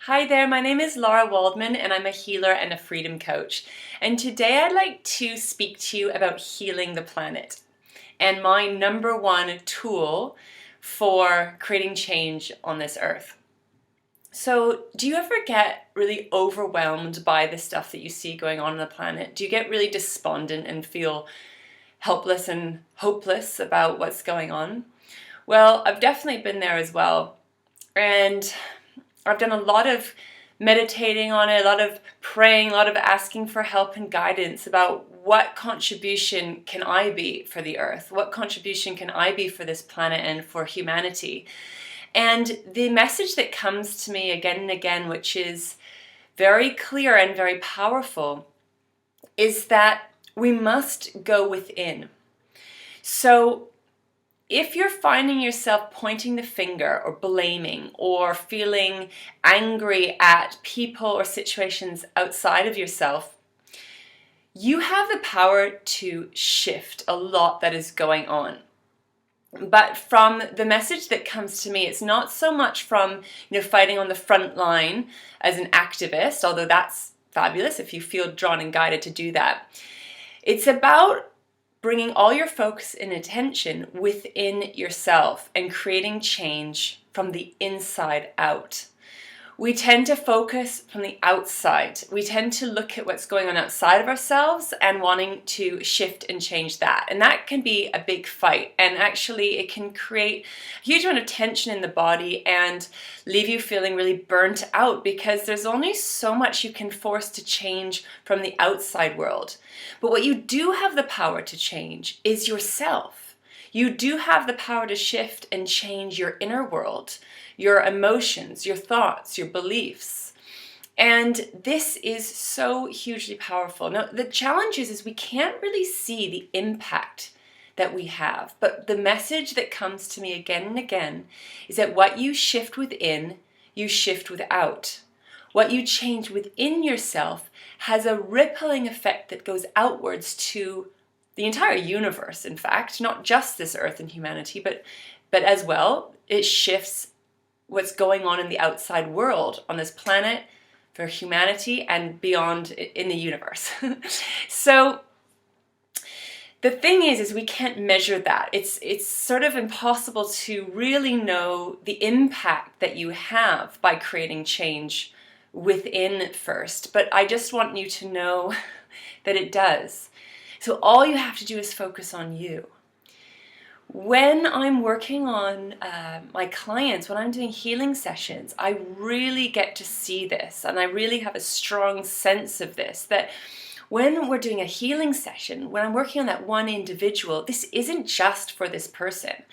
Hi there, my name is Lara Waldman and I'm a healer and a freedom coach. And today I'd like to speak to you about healing the planet and my number one tool for creating change on this earth. So, do you ever get really overwhelmed by the stuff that you see going on the planet? Do you get really despondent and feel helpless and hopeless about what's going on? Well, I've definitely been there as well. And I've done a lot of meditating on it, a lot of praying, a lot of asking for help and guidance about what contribution can I be for the earth? What contribution can I be for this planet and for humanity? And the message that comes to me again and again, which is very clear and very powerful, is that we must go within. So if you're finding yourself pointing the finger or blaming or feeling angry at people or situations outside of yourself, you have the power to shift a lot that is going on. But from the message that comes to me, it's not so much from fighting on the front line as an activist, although that's fabulous if you feel drawn and guided to do that. It's about bringing all your focus and attention within yourself and creating change from the inside out. We tend to focus from the outside. We tend to look at what's going on outside of ourselves and wanting to shift and change that. And that can be a big fight. And actually, it can create a huge amount of tension in the body and leave you feeling really burnt out because there's only so much you can force to change from the outside world. But what you do have the power to change is yourself. You do have the power to shift and change your inner world, your emotions, your thoughts, your beliefs. And this is so hugely powerful. Now, the challenge is we can't really see the impact that we have. But the message that comes to me again and again is that what you shift within, you shift without. What you change within yourself has a rippling effect that goes outwards to the entire universe, in fact, not just this earth and humanity, but as well, it shifts what's going on in the outside world on this planet for humanity and beyond in the universe. So the thing is we can't measure that. It's sort of impossible to really know the impact that you have by creating change within first. But I just want you to know that it does. So all you have to do is focus on you. When I'm working on my clients, when I'm doing healing sessions, I really get to see this, and I really have a strong sense of this, that when we're doing a healing session, when I'm working on that one individual, this isn't just for this person.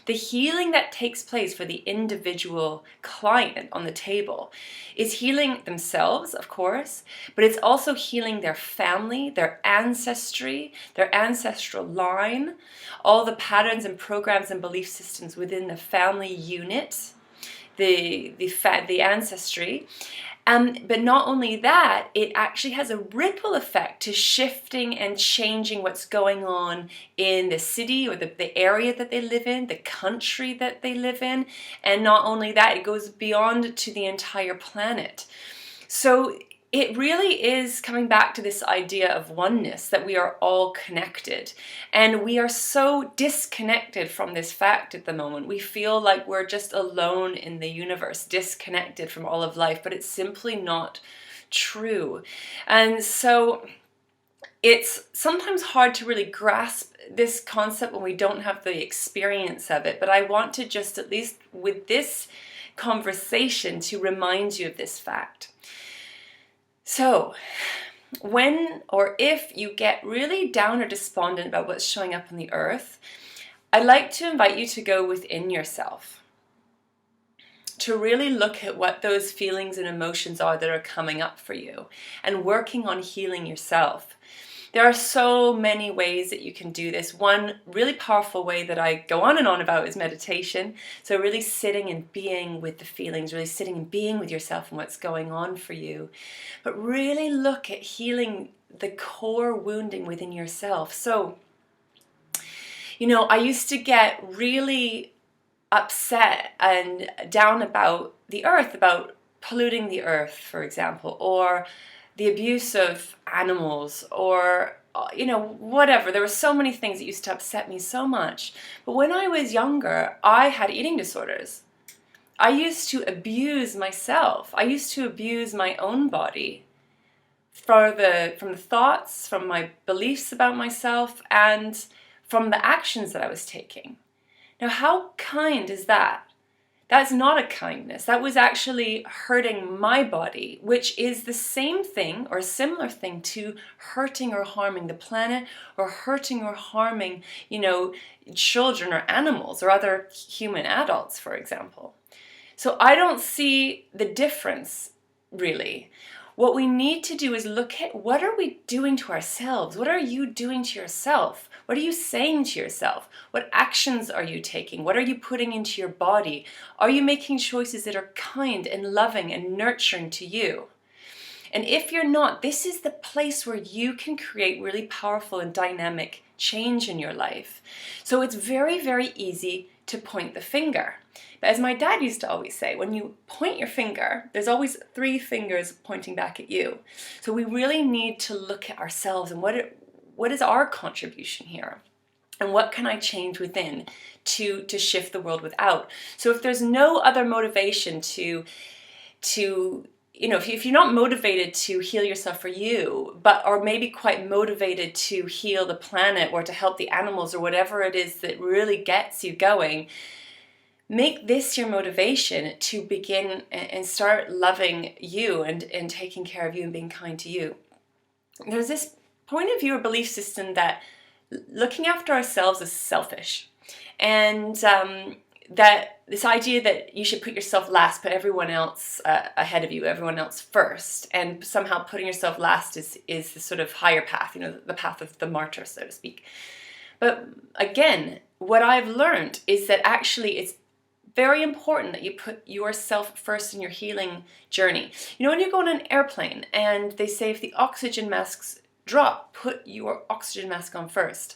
The healing that takes place for the individual client on the table is healing themselves, of course, but it's also healing their family, their ancestry, their ancestral line, all the patterns and programs and belief systems within the family unit, the ancestry. But not only that, it actually has a ripple effect to shifting and changing what's going on in the city or the area that they live in, the country that they live in. And not only that, it goes beyond to the entire planet. So it really is coming back to this idea of oneness, that we are all connected. And we are so disconnected from this fact at the moment. We feel like we're just alone in the universe, disconnected from all of life, but it's simply not true. And so it's sometimes hard to really grasp this concept when we don't have the experience of it. But I want to just, at least with this conversation, to remind you of this fact. So, when or if you get really down or despondent about what's showing up on the earth, I'd like to invite you to go within yourself, to really look at what those feelings and emotions are that are coming up for you and working on healing yourself. There are so many ways that you can do this. One really powerful way that I go on and on about is meditation. So really sitting and being with the feelings, really sitting and being with yourself and what's going on for you. But really look at healing the core wounding within yourself. So, I used to get really upset and down about the earth, about polluting the earth, for example, or the abuse of animals, or whatever. There were so many things that used to upset me so much. But when I was younger, I had eating disorders. I used to abuse myself. I used to abuse my own body from the thoughts, from my beliefs about myself, and from the actions that I was taking. Now, how kind is that? That's not a kindness. That was actually hurting my body, which is the same thing or a similar thing to hurting or harming the planet, or hurting or harming, children or animals or other human adults, for example. So I don't see the difference, really. What we need to do is look at, what are we doing to ourselves? What are you doing to yourself? What are you saying to yourself? What actions are you taking? What are you putting into your body? Are you making choices that are kind and loving and nurturing to you? And if you're not, this is the place where you can create really powerful and dynamic change in your life. So it's very, very easy to point the finger. But as my dad used to always say, when you point your finger, there's always 3 fingers pointing back at you. So we really need to look at ourselves and what is our contribution here? And what can I change within to shift the world without? So if there's no other motivation to if you're not motivated to heal yourself for you, or maybe quite motivated to heal the planet or to help the animals or whatever it is that really gets you going, make this your motivation to begin and start loving you and taking care of you and being kind to you. There's this point of view or belief system that looking after ourselves is selfish. And that this idea that you should put yourself last, put everyone else ahead of you, everyone else first, and somehow putting yourself last is the sort of higher path, the path of the martyr, so to speak. But again, what I've learned is that actually it's very important that you put yourself first in your healing journey. When you go on an airplane and they say if the oxygen masks drop, put your oxygen mask on first.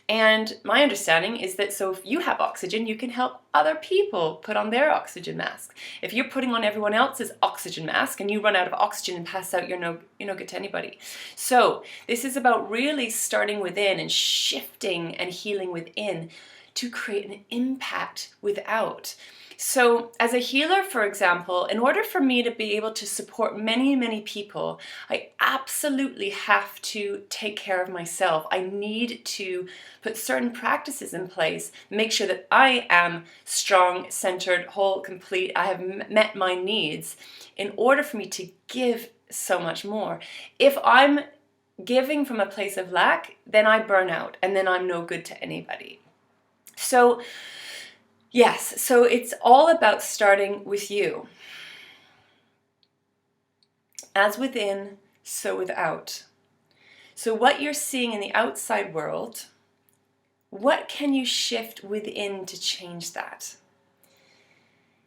And my understanding is that so if you have oxygen, you can help other people put on their oxygen mask. If you're putting on everyone else's oxygen mask and you run out of oxygen and pass out, you're no good to anybody. So this is about really starting within and shifting and healing within to create an impact without. So as a healer, for example, in order for me to be able to support many, many people, I absolutely have to take care of myself. I need to put certain practices in place, make sure that I am strong, centered, whole, complete. I have met my needs in order for me to give so much more. If I'm giving from a place of lack, then I burn out and then I'm no good to anybody. So yes, so it's all about starting with you. As within, so without. So what you're seeing in the outside world, what can you shift within to change that?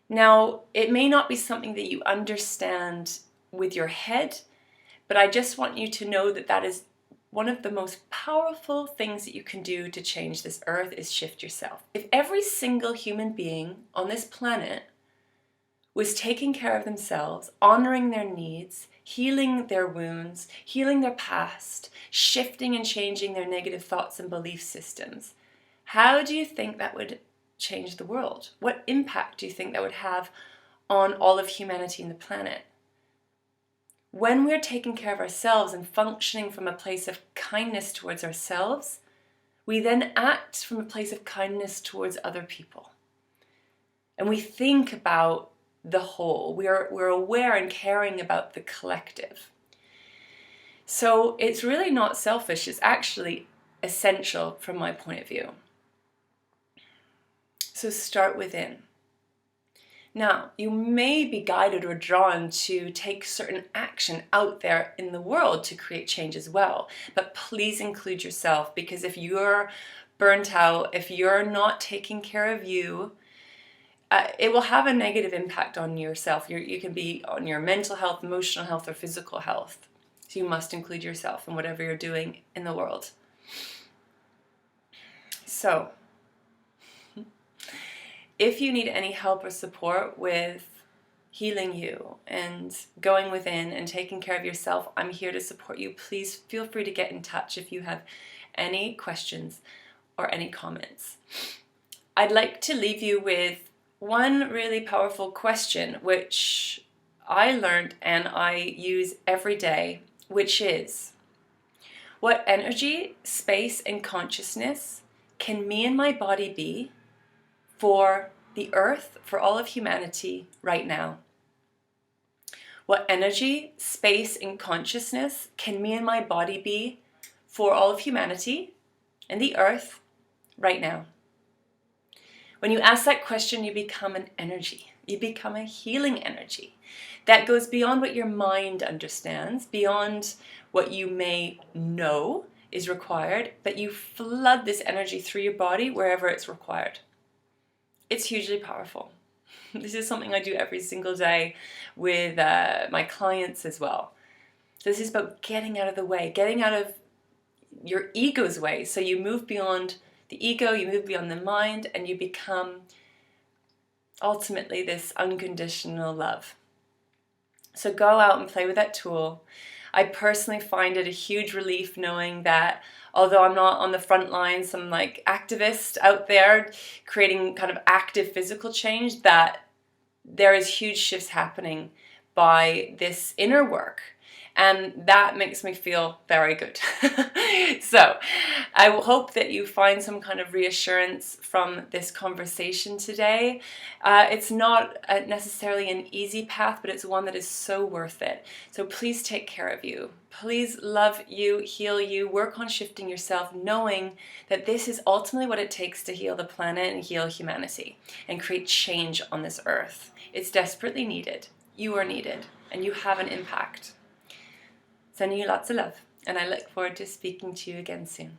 Now, it may not be something that you understand with your head, but I just want you to know that that is one of the most powerful things that you can do to change this earth is shift yourself. If every single human being on this planet was taking care of themselves, honoring their needs, healing their wounds, healing their past, shifting and changing their negative thoughts and belief systems, how do you think that would change the world? What impact do you think that would have on all of humanity and the planet? When we're taking care of ourselves and functioning from a place of kindness towards ourselves, we then act from a place of kindness towards other people. And we think about the whole. We're aware and caring about the collective. So it's really not selfish, it's actually essential from my point of view. So start within. Now, you may be guided or drawn to take certain action out there in the world to create change as well. But please include yourself, because if you're burnt out, if you're not taking care of you, it will have a negative impact on yourself. You can be on your mental health, emotional health, or physical health. So you must include yourself in whatever you're doing in the world. So, if you need any help or support with healing you and going within and taking care of yourself, I'm here to support you. Please feel free to get in touch if you have any questions or any comments. I'd like to leave you with one really powerful question, which I learned and I use every day, which is, what energy, space, and consciousness can me and my body be for the earth, for all of humanity right now? What energy, space, and consciousness can me and my body be for all of humanity and the earth right now? When you ask that question, you become an energy. You become a healing energy that goes beyond what your mind understands, beyond what you may know is required, but you flood this energy through your body wherever it's required. It's hugely powerful. This is something I do every single day with my clients as well. So this is about getting out of the way, getting out of your ego's way. So you move beyond the ego, you move beyond the mind, and you become ultimately this unconditional love. So go out and play with that tool. I personally find it a huge relief knowing that although I'm not on the front line, some like activist out there creating kind of active physical change, that there is huge shifts happening by this inner work. And that makes me feel very good. So I hope that you find some kind of reassurance from this conversation today. It's not necessarily an easy path, but it's one that is so worth it. So please take care of you. Please love you, heal you, work on shifting yourself, knowing that this is ultimately what it takes to heal the planet and heal humanity and create change on this earth. It's desperately needed. You are needed, and you have an impact. Sending you lots of love, and I look forward to speaking to you again soon.